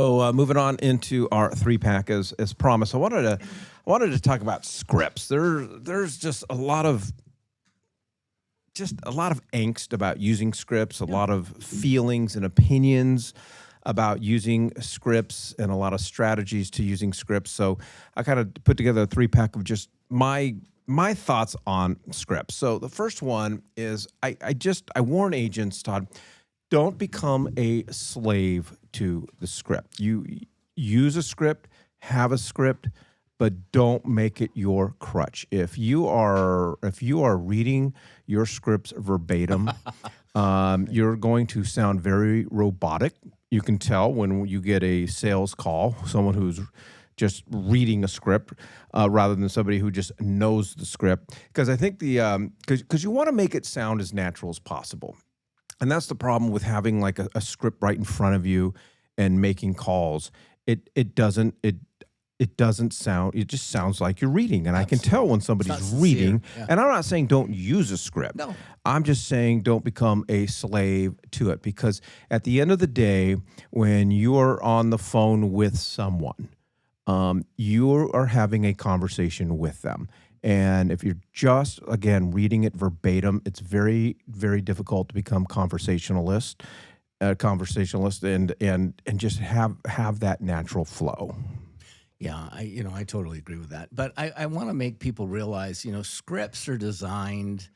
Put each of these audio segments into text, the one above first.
So moving on into our three pack as promised, I wanted to talk about scripts. There's just a lot of angst about using scripts, a Yeah. lot of feelings and opinions about using scripts, and a lot of strategies to using scripts. So I kind of put together a three pack of just my thoughts on scripts. So the first one is I warn agents, Todd, don't become a slave to the script. You use a script, have a script, but don't make it your crutch. If you are reading your scripts verbatim, you're going to sound very robotic. You can tell when you get a sales call, someone who's just reading a script rather than somebody who just knows the script. Because I think because you want to make it sound as natural as possible. And that's the problem with having like a script right in front of you and making calls. It doesn't sound. It just sounds like you're reading, and I can tell when It's not somebody's sincere. reading. Yeah. And I'm not saying don't use a script. No. I'm just saying don't become a slave to it, because at the end of the day, when you are on the phone with someone, you are having a conversation with them. And if you're just, again, reading it verbatim, it's very, very difficult to become conversationalist and just have that natural flow. Yeah, I totally agree with that. But I want to make people realize, scripts are designed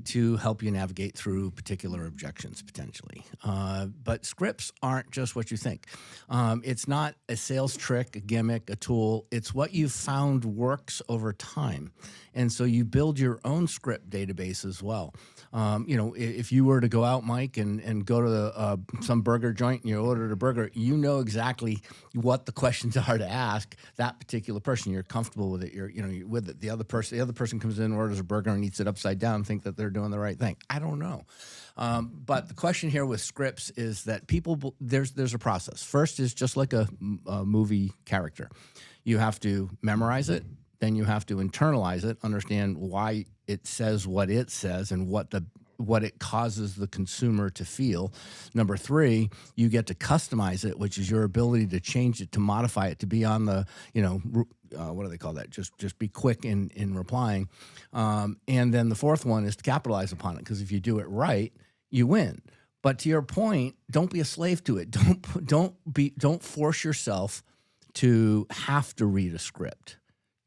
to help you navigate through particular objections potentially. But scripts aren't just what you think. It's not a sales trick, a gimmick, a tool. It's what you've found works over time. And so you build your own script database as well. If you were to go out, Mike, and go to some burger joint and you ordered a burger, you know exactly what the questions are to ask that particular person. You're comfortable with it. You're with it. The other person comes in, orders a burger, and eats it upside down, and think that they're doing the right thing. I don't know. But the question here with scripts is that there's a process. First is just like a movie character. You have to memorize it. Then you have to internalize it, understand why it says what it says and what it causes the consumer to feel. Number three, you get to customize it, which is your ability to change it, to modify it, to be on the, what do they call that? Just be quick in replying. And then the fourth one is to capitalize upon it, because if you do it right, you win. But to your point, don't be a slave to it. Don't force yourself to have to read a script.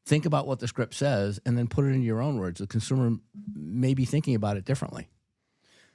Think about what the script says and then put it into your own words. The consumer may be thinking about it differently.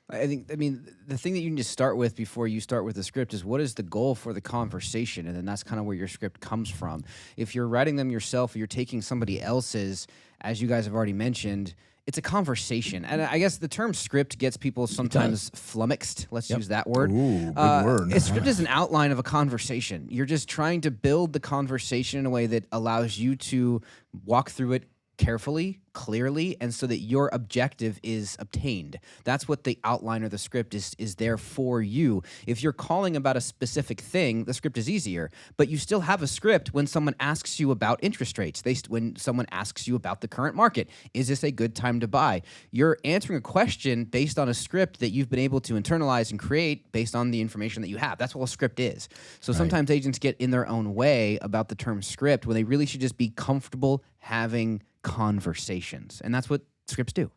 I mean, the thing that you need to start with before you start with the script is what is the goal for the conversation? And then that's kind of where your script comes from. If you're writing them yourself or you're taking somebody else's, as you guys have already mentioned, it's a conversation. And I guess the term script gets people sometimes flummoxed. Let's use that word. Ooh, good word. A script is an outline of a conversation. You're just trying to build the conversation in a way that allows you to walk through it carefully, clearly, and so that your objective is obtained. That's what the outline or the script is there for you. If you're calling about a specific thing, the script is easier, but you still have a script when someone asks you about interest rates. When someone asks you about the current market, is this a good time to buy? You're answering a question based on a script that you've been able to internalize and create based on the information that you have. That's what a script is. So sometimes agents get in their own way about the term script when they really should just be comfortable having conversations, and that's what scripts do.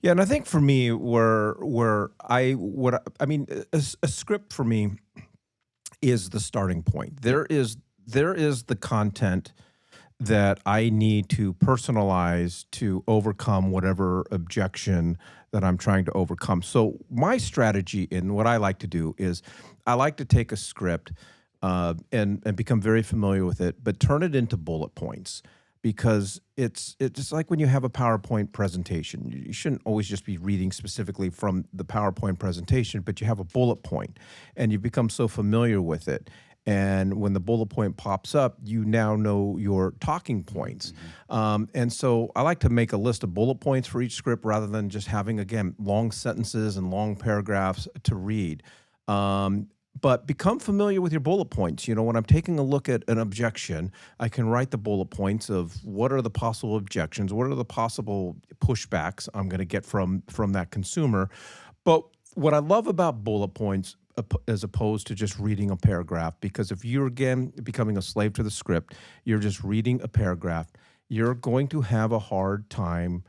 Yeah, and I think for me, a script for me is the starting point. There is the content that I need to personalize to overcome whatever objection that I'm trying to overcome. So my strategy and what I like to do is I like to take a script and become very familiar with it, but turn it into bullet points. Because it's like when you have a PowerPoint presentation. You shouldn't always just be reading specifically from the PowerPoint presentation, but you have a bullet point, and you become so familiar with it. And when the bullet point pops up, you now know your talking points. And so I like to make a list of bullet points for each script rather than just having, again, long sentences and long paragraphs to read. But become familiar with your bullet points. When I'm taking a look at an objection, I can write the bullet points of what are the possible objections, what are the possible pushbacks I'm going to get from that consumer. But what I love about bullet points as opposed to just reading a paragraph. Because if you're, again, becoming a slave to the script, you're just reading a paragraph, you're going to have a hard time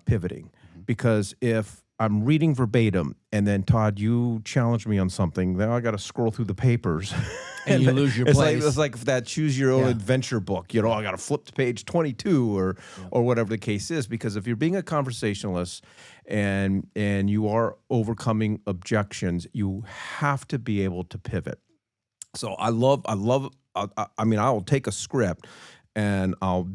pivoting. Because if I'm reading verbatim and then, Todd, you challenge me on something, then I got to scroll through the papers. And you lose your it's place. It's like that choose your own Yeah. adventure book. You know, I got to flip to page 22 or whatever the case is. Because if you're being a conversationalist and you are overcoming objections, you have to be able to pivot. So I mean, I will take a script and I'll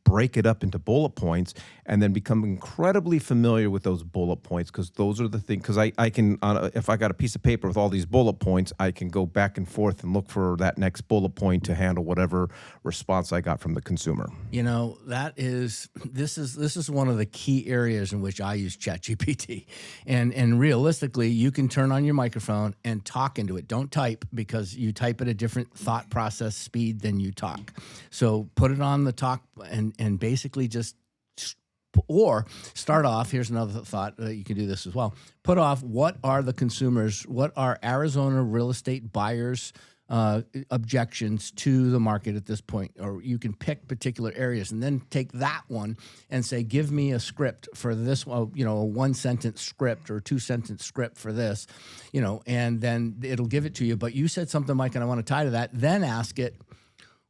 break it up into bullet points and then become incredibly familiar with those bullet points, because those are the things, because I can, if I got a piece of paper with all these bullet points, I can go back and forth and look for that next bullet point to handle whatever response I got from the consumer. You know, this is one of the key areas in which I use ChatGPT. And realistically, you can turn on your microphone and talk into it. Don't type, because you type at a different thought process speed than you talk. So put it on the talk and basically just, or start off, here's another thought that you can do this as well. Put off, what are the consumers, what are Arizona real estate buyers' objections to the market at this point? Or you can pick particular areas and then take that one and say, give me a script for this, you know, a 1-sentence script or a 2-sentence script for this, you know, and then it'll give it to you. But you said something, Mike, and I want to tie to that. Then ask it,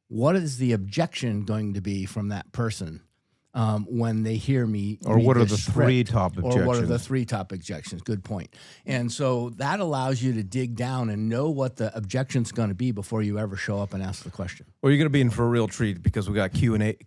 what is the objection going to be from that person when they hear me? Or read what are this the 3 script? top objections? Or what are the 3 top objections? Good point. And so that allows you to dig down and know what the objection's going to be before you ever show up and ask the question. Well, you're going to be in for a real treat, because we got Q&A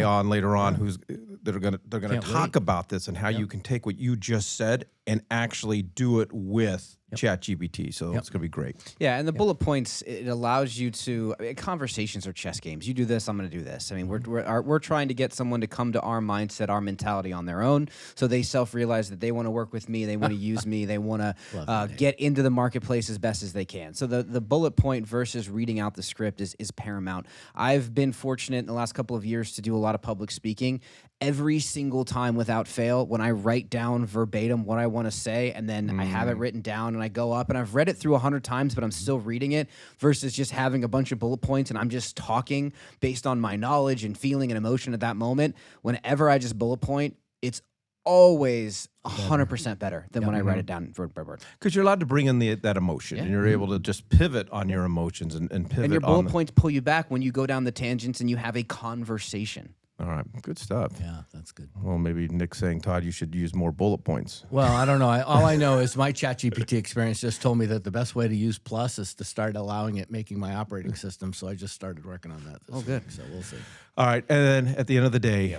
on later on, they're going to talk about this and how you can take what you just said and actually do it with ChatGPT. So it's going to be great. Yeah, and the bullet points, it allows you to, conversations are chess games. You do this, I'm going to do this. I mean, we're trying to get someone to come to our mindset, our mentality on their own, so they self-realize that they want to work with me, they want to use me, they want to get into the marketplace as best as they can. So the bullet point versus reading out the script is paramount. I've been fortunate in the last couple of years to do a lot of public speaking. Every single time without fail, when I write down verbatim what I want to say, and then I have it written down and I go up, and I've read it through 100 times, but I'm still reading it, versus just having a bunch of bullet points and I'm just talking based on my knowledge and feeling and emotion at that moment. Whenever I just bullet point, it's always 100% better than when I write it down word by word. Because you're allowed to bring in that emotion, and you're able to just pivot on your emotions and pivot. And your bullet points pull you back when you go down the tangents and you have a conversation. All right, good stuff. Yeah, that's good. Well, maybe Nick's saying, Todd, you should use more bullet points. Well, I don't know. All I know is my ChatGPT experience just told me that the best way to use Plus is to start allowing it making my operating system. So I just started working on that this week. So we'll see. All right, and then at the end of the day,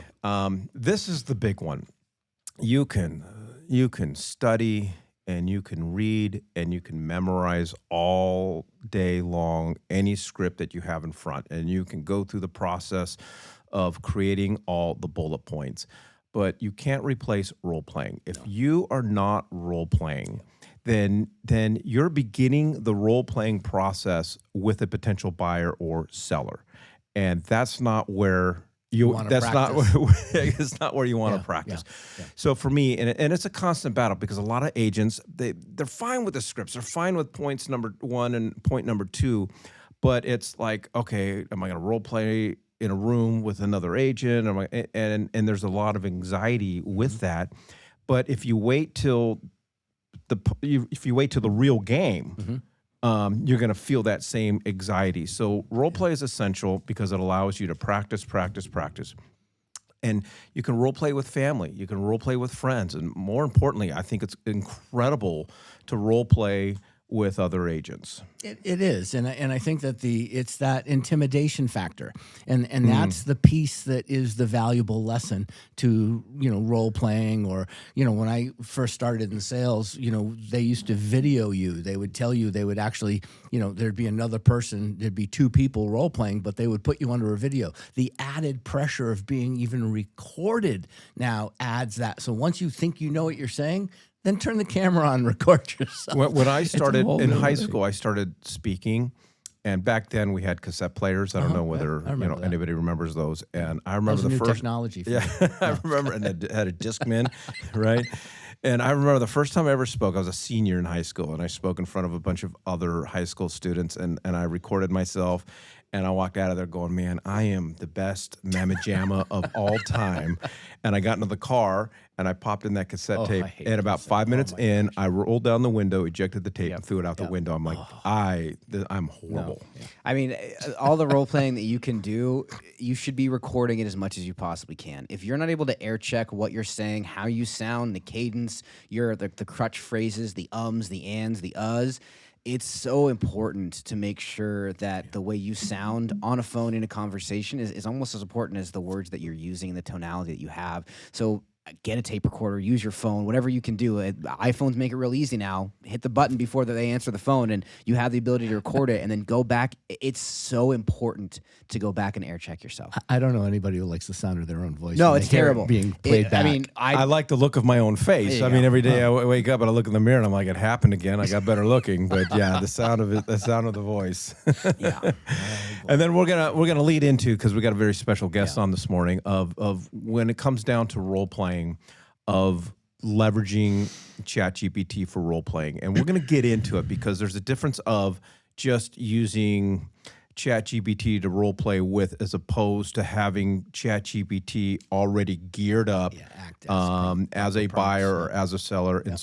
this is the big one. You can study and you can read and you can memorize all day long any script that you have in front, and you can go through the process of creating all the bullet points, but you can't replace role playing. If you are not role playing, then you're beginning the role playing process with a potential buyer or seller, and that's not where it's not where you want to practice. So for me, and it's a constant battle, because a lot of agents, they're fine with the scripts, they're fine with points number 1 and point number 2, but it's like, okay, am I going to role play in a room with another agent? And there's a lot of anxiety with that. But if you wait till the real game, you're going to feel that same anxiety. So role play is essential because it allows you to practice. And you can role play with family, you can role play with friends, and more importantly, I think it's incredible to role play with other agents. It is, and I think that it's that intimidation factor, and that's the piece that is the valuable lesson to role playing. Or when I first started in sales, they used to video you. They would tell you, they would actually there'd be another person, there'd be 2 people role playing, but they would put you under a video. The added pressure of being even recorded now adds that. So once you think you know what you're saying, then turn the camera on and record yourself. When I started in high school, I started speaking, and back then we had cassette players. I don't know whether anybody remembers those. And I remember the new first technology. I remember, and it had a Discman, right? And I remember the first time I ever spoke, I was a senior in high school, and I spoke in front of a bunch of other high school students, and I recorded myself, and I walked out of there going, man, I am the best mamma jamma of all time. And I got into the car, and I popped in that cassette tape, I hate and about cassette. 5 minutes my in, I rolled down the window, ejected the tape, and threw it out the window. I'm like, I'm horrible. I mean, all the role playing that you can do, you should be recording it as much as you possibly can. If you're not able to air check what you're saying, how you sound, the cadence, the crutch phrases, the ums, the ands, the uhs, it's so important to make sure that the way you sound on a phone in a conversation is almost as important as the words that you're using and the tonality that you have. So get a tape recorder, use your phone, whatever you can do. iPhones make it real easy now. Hit the button before they answer the phone, and you have the ability to record it and then go back. It's so important to go back and air check yourself. I don't know anybody who likes the sound of their own voice. No, when it's they hear it terrible. being played back. I mean, I like the look of my own face. There I you mean, go. every day I wake up and I look in the mirror and I'm like, it happened again. I got better looking, but yeah, the sound of it, the sound of the voice. yeah. And then we're gonna lead into, because we got a very special guest on this morning, of when it comes down to role playing, of leveraging ChatGPT for role playing, and we're gonna get into it because there's a difference of just using ChatGPT to role play with, as opposed to having ChatGPT already geared up act as a buyer or as a seller. And so